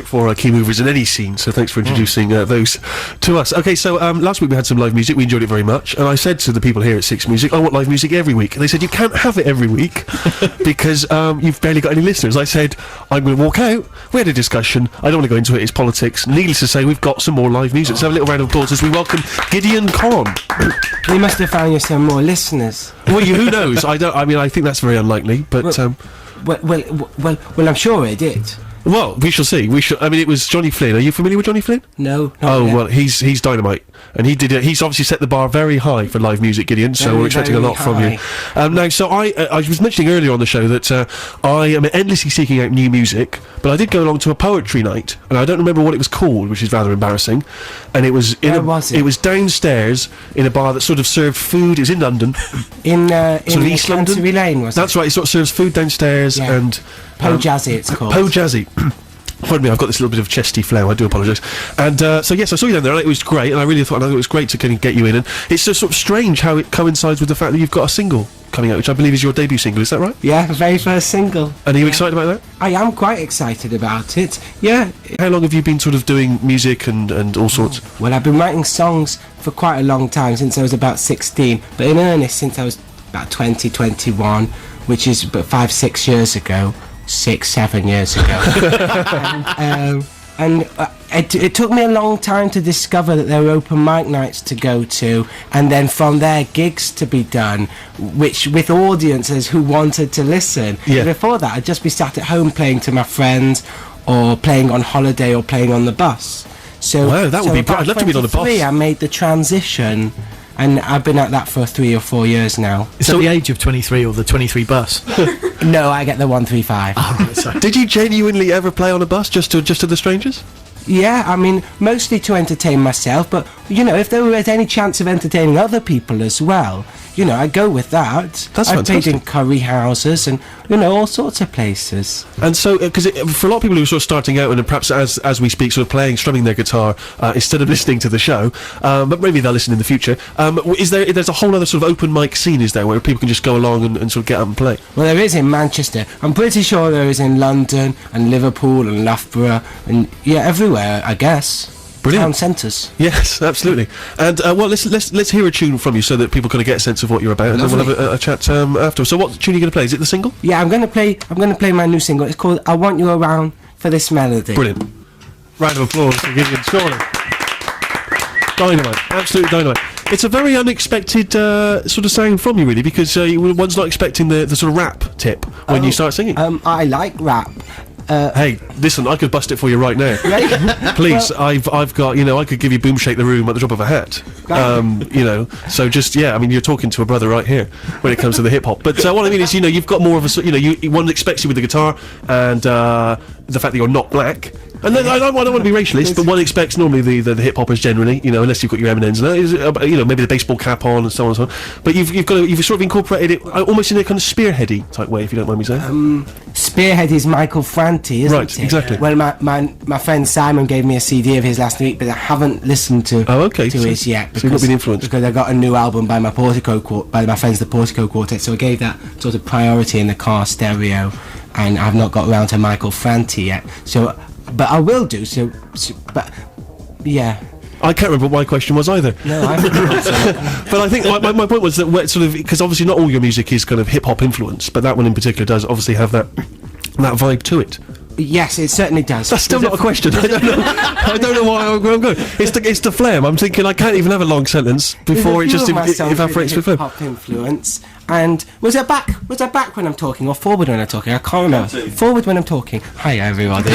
For key movers in any scene, so thanks for introducing those to us. Okay, so last week we had some live music, we enjoyed it very much, and I said to the people here at Six Music, I want live music every week, and they said, you can't have it every week, because you've barely got any listeners. I said, I'm going to walk out. We had a discussion, I don't want to go into it, it's politics. Needless to say, we've got some more live music, so have a little round of applause as we welcome Gideon Conn. You must have found yourself more listeners. Well, who knows? I think that's very unlikely, but... Well, I'm sure it did. Well, we shall see. It was Johnny Flynn. Are you familiar with Johnny Flynn? No. Well, he's dynamite, and he did it. He's obviously set the bar very high for live music, Gideon. So we're expecting a lot from you. Now, so I was mentioning earlier on the show that I am endlessly seeking out new music, but I did go along to a poetry night, and I don't remember what it was called, which is rather embarrassing. And it was Where was it? It was downstairs in a bar that sort of served food. It was in London, in East London. Chancery Lane, was it? That's right. It sort of serves food downstairs and. Po Jazzy, it's called. Po Jazzy. Pardon me, I've got this little bit of chesty flow, I do apologise. And so yes, I saw you down there, and it was great, and I thought it was great to kind of get you in, and it's just sort of strange how it coincides with the fact that you've got a single coming out, which I believe is your debut single, is that right? Yeah, very first single. And are you excited about that? I am quite excited about it, yeah. How long have you been sort of doing music and all sorts? Well, I've been writing songs for quite a long time, since I was about 16, but in earnest since I was about 20, 21, which is about 5-6 years ago. 6-7 years ago. It took me a long time to discover that there were open mic nights to go to, and then from there gigs to be done, which with audiences who wanted to listen. Yeah. Before that, I'd just be sat at home playing to my friends, or playing on holiday, or playing on the bus. So wow, that would be great. I'd love to be on a bus. I made the transition, and I've been at that for 3 or 4 years now. Is that the age of 23 or the 23 bus? No, I get the 135. Oh, right, sorry. Did you genuinely ever play on a bus just to the strangers? Yeah, I mean, mostly to entertain myself, but, if there was any chance of entertaining other people as well, I'd go with that. That's I've fantastic. played in curry houses and, all sorts of places. And so, because for a lot of people who are sort of starting out and perhaps as we speak, sort of strumming their guitar instead of listening to the show, but maybe they'll listen in the future, there's a whole other sort of open mic scene, is there, where people can just go along and sort of get up and play? Well, there is in Manchester. I'm pretty sure there is in London and Liverpool and Loughborough and, everywhere, I guess. Brilliant. Town centres. Yes, absolutely. And well, let's hear a tune from you so that people kind of get a sense of what you're about, and then we'll have a chat after. So, what tune are you going to play? Is it the single? Yeah, I'm going to play my new single. It's called "I Want You Around for This Melody." Brilliant. Round of applause for Gideon Conn. Dynamite, absolute dynamite. It's a very unexpected sort of sound from you, really, because one's not expecting the sort of rap tip when you start singing. I like rap. Hey, listen, I could bust it for you right now. Please, I've got, I could give you Boom Shake the Room at the drop of a hat. So just, you're talking to a brother right here when it comes to the hip hop. But what I mean is, you've got more of a, one expects you with the guitar and the fact that you're not black. And then I don't want to be racialist, but one expects normally the hip hoppers generally, unless you've got your M&Ms, maybe the baseball cap on and so on and so on. But you've sort of incorporated it almost in a kind of spearheady type way, if you don't mind me saying. Spearhead is Michael Franti, isn't it? Right, exactly. Well, my friend Simon gave me a CD of his last week, but I haven't listened to his yet. So you've not been influenced. Because I got a new album by my friends, the Portico Quartet, so I gave that sort of priority in the car stereo, and I've not got around to Michael Franti yet. So, but I will do. But yeah. I can't remember what my question was either. No, I haven't. But I think my point was that sort of, because obviously not all your music is kind of hip hop influence, but that one in particular does obviously have that vibe to it. Yes, it certainly does. That's still not a question. I don't know why I'm going. It's the phlegm. I'm thinking I can't even have a long sentence before it just evaporates with phlegm. Hip hop influence. And was I back when I'm talking, or forward when I'm talking? I can't remember. Forward when I'm talking. Hi everybody.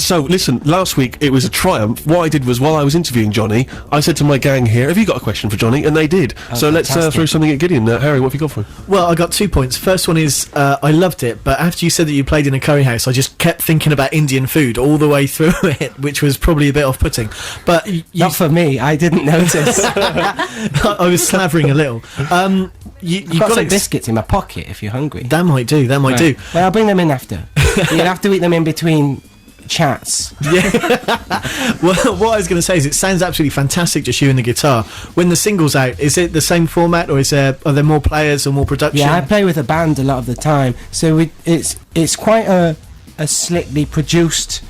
So listen, last week it was a triumph. What I did was, while I was interviewing Johnny, I said to my gang here, "Have you got a question for Johnny?" And they did. So let's throw something at Gideon. Harry, what have you got for him? Well, I got 2 points. First one is I loved it, but after you said that you played in a curry house, I just kept thinking about Indian food all the way through it, which was probably a bit off-putting. But not for me. I didn't notice. I was slavering a little. You've got some biscuits in my pocket if you're hungry. That might do. Well, I'll bring them in after. You'll have to eat them in between chats. Yeah. Well, what I was going to say is it sounds absolutely fantastic, just you and the guitar. When the single's out, is it the same format, or are there more players or more production? Yeah, I play with a band a lot of the time, so it's quite a a slickly produced,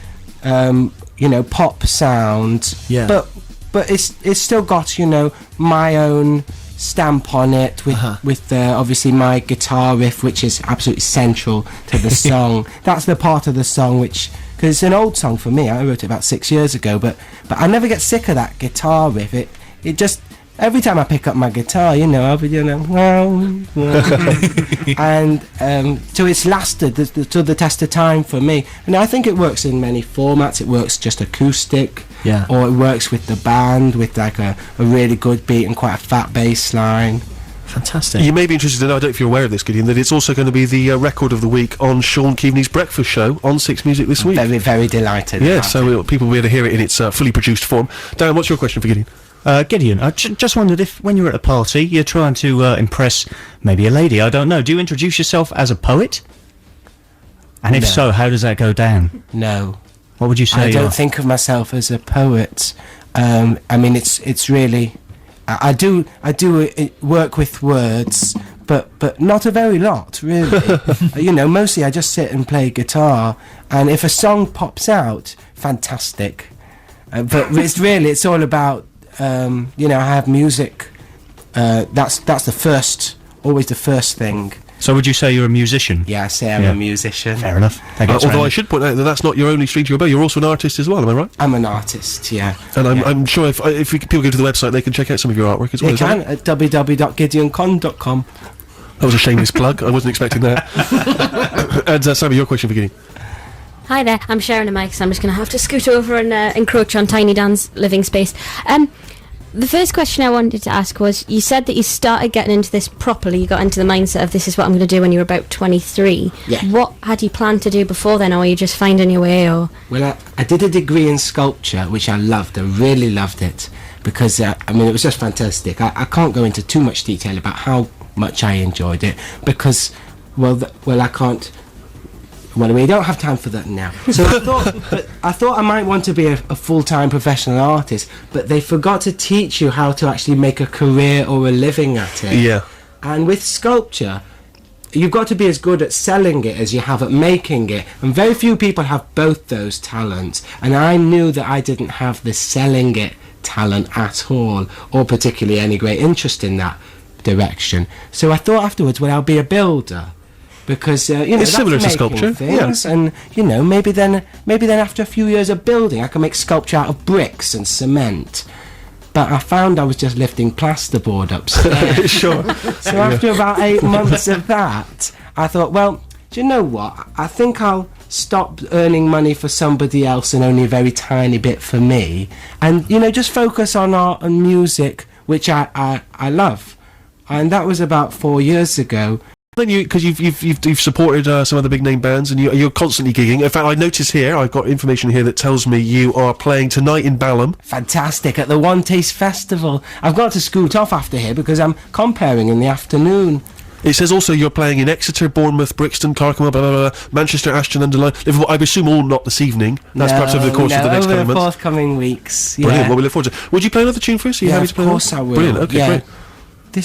pop sound. Yeah. But it's still got my own stamp on it with obviously my guitar riff, which is absolutely central to the song. That's the part of the song which, because it's an old song for me. I wrote it about 6 years ago, but I never get sick of that guitar riff. It just, every time I pick up my guitar, I'll be doing and so it's lasted to the test of time for me. And I think it works in many formats. It works just acoustic, or it works with the band with like a really good beat and quite a fat bass line. Fantastic. You may be interested to know, I don't know if you're aware of this, Gideon, that it's also going to be the record of the week on Sean Keaveney's Breakfast Show on Six Music this week. Very, very delighted. Yeah, so people will be able to hear it in its fully produced form. Dan, what's your question for Gideon? Gideon, I just wondered if, when you're at a party, you're trying to impress maybe a lady, I don't know, do you introduce yourself as a poet? And if so, how does that go down? No. What would you say? I don't think of myself as a poet. I mean, it's really... I do work with words, but not a very lot, really. Mostly I just sit and play guitar, and if a song pops out, fantastic. But it's all about... I have music. That's always the first thing. So would you say you're a musician? Yeah, I say I'm a musician. Fair enough. Although I should point out that that's not your only string to your bow. You're also an artist as well. Am I right? I'm an artist. Yeah. And I'm sure if people go to the website, they can check out some of your artwork as well. They can at www.gideoncon.com. That was a shameless plug. I wasn't expecting that. And Sammy, your question for Gideon. Hi there, I'm sharing a mic, so I'm just going to have to scoot over and encroach on Tiny Dan's living space. The first question I wanted to ask was, you said that you started getting into this properly, you got into the mindset of this is what I'm going to do when you were about 23. Yeah. What had you planned to do before then, or were you just finding your way? Or Well, I did a degree in sculpture, which I loved. I really loved it, because, it was just fantastic. I can't go into too much detail about how much I enjoyed it, because, I can't... Well, we don't have time for that now. So I thought I might want to be a full-time professional artist, but they forgot to teach you how to actually make a career or a living at it. Yeah. And with sculpture, you've got to be as good at selling it as you have at making it. And very few people have both those talents. And I knew that I didn't have the selling it talent at all, or particularly any great interest in that direction. So I thought afterwards, I'll be a builder. Because it's that's similar to making sculpture, things, and maybe then after a few years of building, I can make sculpture out of bricks and cement. But I found I was just lifting plasterboard upstairs. Sure. So after about 8 months of that, I thought, do you know what? I think I'll stop earning money for somebody else and only a very tiny bit for me, and just focus on art and music, which I love. And that was about 4 years ago. Then because you've supported some of the big name bands, and you're constantly gigging. In fact, I notice here, I've got information here that tells me you are playing tonight in Balham. Fantastic, at the One Taste Festival. I've got to scoot off after here because I'm comparing in the afternoon. It says also you're playing in Exeter, Bournemouth, Brixton, Clerkenwell, blah, blah, blah, Manchester, Ashton, Underline, Liverpool. I assume all not this evening. That's perhaps over the course of the next over coming the months. forthcoming weeks. Yeah. Brilliant. Well, we look forward to it. Would you play another tune for us? Are you happy to play course one? I will. Brilliant. Okay, great. Are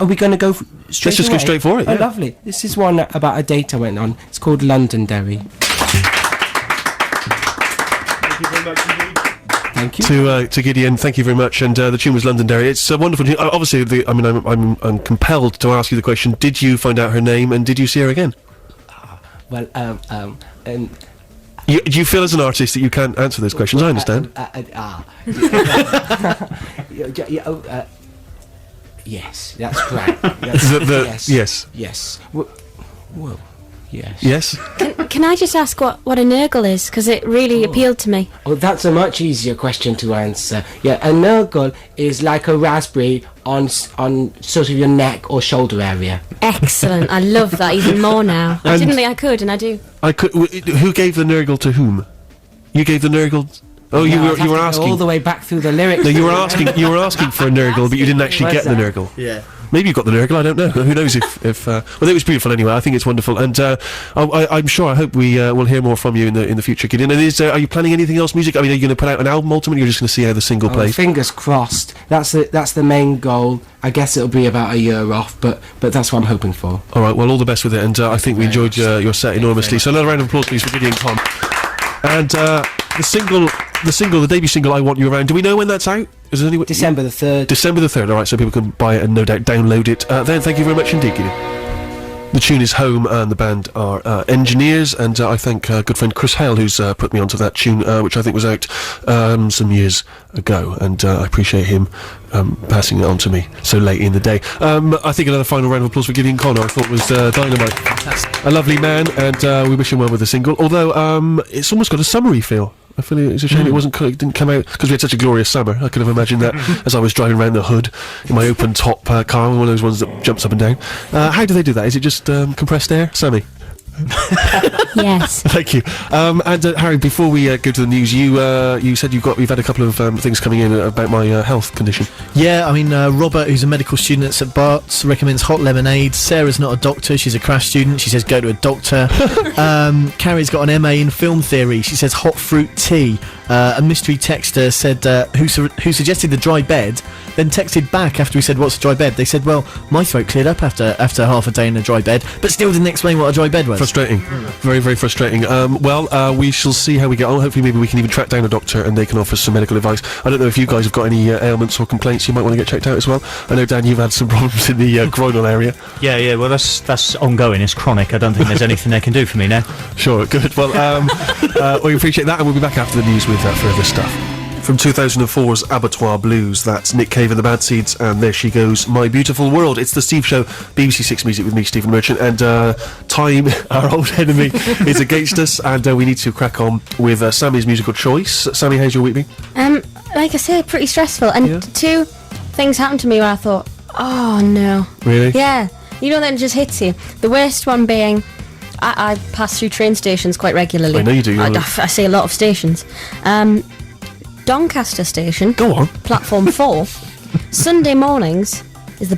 we gonna go straight Let's just away? go straight for it. Oh, Yeah. lovely. This is one about a date I went on. It's called Londonderry. Thank you very much indeed. Thank you. To Gideon, thank you very much. And the tune was Londonderry. It's a wonderful tune. Obviously, I'm compelled to ask you the question: did you find out her name, and did you see her again? Do you feel as an artist that you can't answer those questions? I understand. Yes, that's right. Yes. Yes. Yes. Well, yes. Yes. can I just ask what a nurgle is? Because it really appealed to me. Oh, that's a much easier question to answer. Yeah, a nurgle is like a raspberry on sort of your neck or shoulder area. Excellent. I love that even more now. I didn't think I could, and I do. I could. Who gave the nurgle to whom? You gave the nurgle. Oh, you were asking all the way back through the lyrics. No, you were asking for a nurgle, but you didn't actually get the nurgle. Yeah. Maybe you've got the lyrical, I don't know. Who knows if well, it was beautiful anyway. I think it's wonderful, and I'm sure, I hope we will hear more from you in the future, Gideon. And are you planning anything else music? I mean, are you going to put out an album ultimately, or you're just going to see how the single plays? Fingers crossed. That's the main goal. I guess it'll be about a year off, but that's what I'm hoping for. All right, well, all the best with it, and I think we enjoyed your set enormously. So another round of applause, please, for Gideon Conn. And the debut single, I Want You Around, do we know when that's out? Is there any December the 3rd. December the 3rd, alright, so people can buy it and no doubt download it. Then, thank you very much indeed, Gideon. The tune is Home, and the band are Engineers, and I thank good friend Chris Hale, who's put me onto that tune, which I think was out some years ago, and I appreciate him passing it on to me so late in the day. I think another final round of applause for Gideon Conn, I thought was dynamite. Fantastic. A lovely man, and we wish him well with the single, although it's almost got a summery feel. I feel it's a shame it didn't come out, because we had such a glorious summer. I could have imagined that as I was driving around the hood in my open top car, one of those ones that jumps up and down. How do they do that? Is it just compressed air? Sammy? Yes. Thank you. And Harry, before we go to the news, you said you've had a couple of things coming in about my health condition. Yeah, I mean, Robert, who's a medical student at St Bart's, recommends hot lemonade. Sarah's not a doctor, she's a crash student, she says go to a doctor. Carrie's got an MA in film theory, she says hot fruit tea. A mystery texter said who suggested the dry bed, then texted back after we said what's a dry bed. They said, well, my throat cleared up after half a day in a dry bed, but still didn't explain what a dry bed was. Frustrating. Very, very frustrating. We shall see how we get on. Hopefully maybe we can even track down a doctor and they can offer some medical advice. I don't know if you guys have got any ailments or complaints you might want to get checked out as well. I know, Dan, you've had some problems in the groinal area. Yeah, well, that's ongoing. It's chronic. I don't think there's anything they can do for me now. Sure, good. Well, we appreciate that, and we'll be back after the news with further stuff. From 2004's Abattoir Blues, that's Nick Cave and the Bad Seeds, and there she goes, My Beautiful World. It's the Steve Show, BBC Six Music with me, Stephen Merchant, and time, our old enemy, is against us, and we need to crack on with Sammy's musical choice. Sammy, how's your week been? Like I say, pretty stressful, and two things happened to me where I thought, oh no. Really? Yeah. You know, then it just hits you. The worst one being, I pass through train stations quite regularly. I know you do. I see a lot of stations. Doncaster Station. Go on. Platform 4. Sunday mornings is the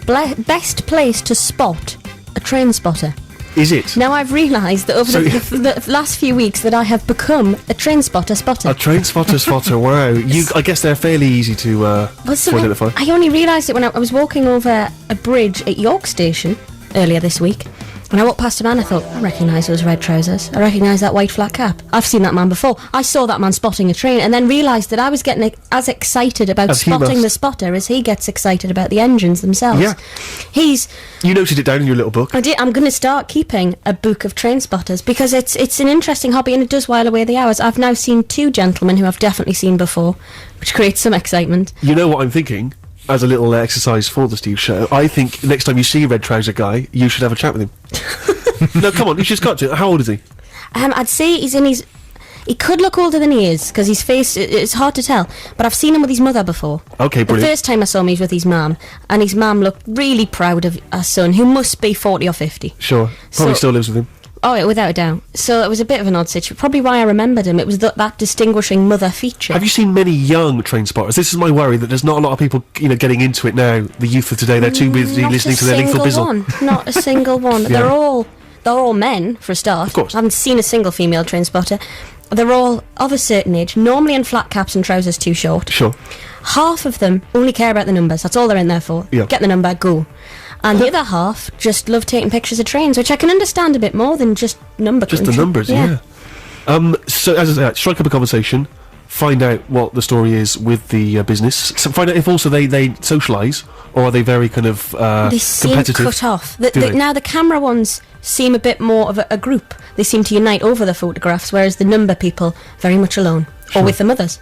best place to spot a train spotter. Is it? Now I've realised that over the last few weeks that I have become a train spotter. A train spotter, wow. I guess they're fairly easy to identify. I only realised it when I was walking over a bridge at York Station earlier this week. When I walked past a man, I thought, I recognise those red trousers. I recognise that white flat cap. I've seen that man before. I saw that man spotting a train and then realised that I was getting as excited about spotting the spotter as he gets excited about the engines themselves. Yeah. You noted it down in your little book. I did. I'm going to start keeping a book of train spotters because it's an interesting hobby and it does while away the hours. I've now seen two gentlemen who I've definitely seen before, which creates some excitement. You know what I'm thinking? As a little exercise for the Steve Show, I think next time you see a red trouser guy, you should have a chat with him. No, come on, you just got to. How old is he? I'd say he's in his... He could look older than he is, because his face, it's hard to tell. But I've seen him with his mother before. Okay, brilliant. The first time I saw him, he was with his mum, and his mum looked really proud of her son, who must be 40 or 50. Sure, probably still lives with him. Oh, yeah, without a doubt. So it was a bit of an odd situation. Probably why I remembered him. It was that distinguishing mother feature. Have you seen many young train spotters? This is my worry, that there's not a lot of people, getting into it now. The youth of today, they're too busy listening to their lethal bizzle. Not a single one. Yeah. They're all men, for a start. Of course. I haven't seen a single female train spotter. They're all of a certain age, normally in flat caps and trousers too short. Sure. Half of them only care about the numbers. That's all they're in there for. Yeah. Get the number, go. And the other half just love taking pictures of trains, which I can understand a bit more than just number crunching. Just the numbers, yeah. So, as I say, strike up a conversation, find out what the story is with the business, find out if also they socialise, or are they very kind of they seem competitive? Cut off. Now the camera ones seem a bit more of a group. They seem to unite over the photographs, whereas the number people very much alone, or with the mothers.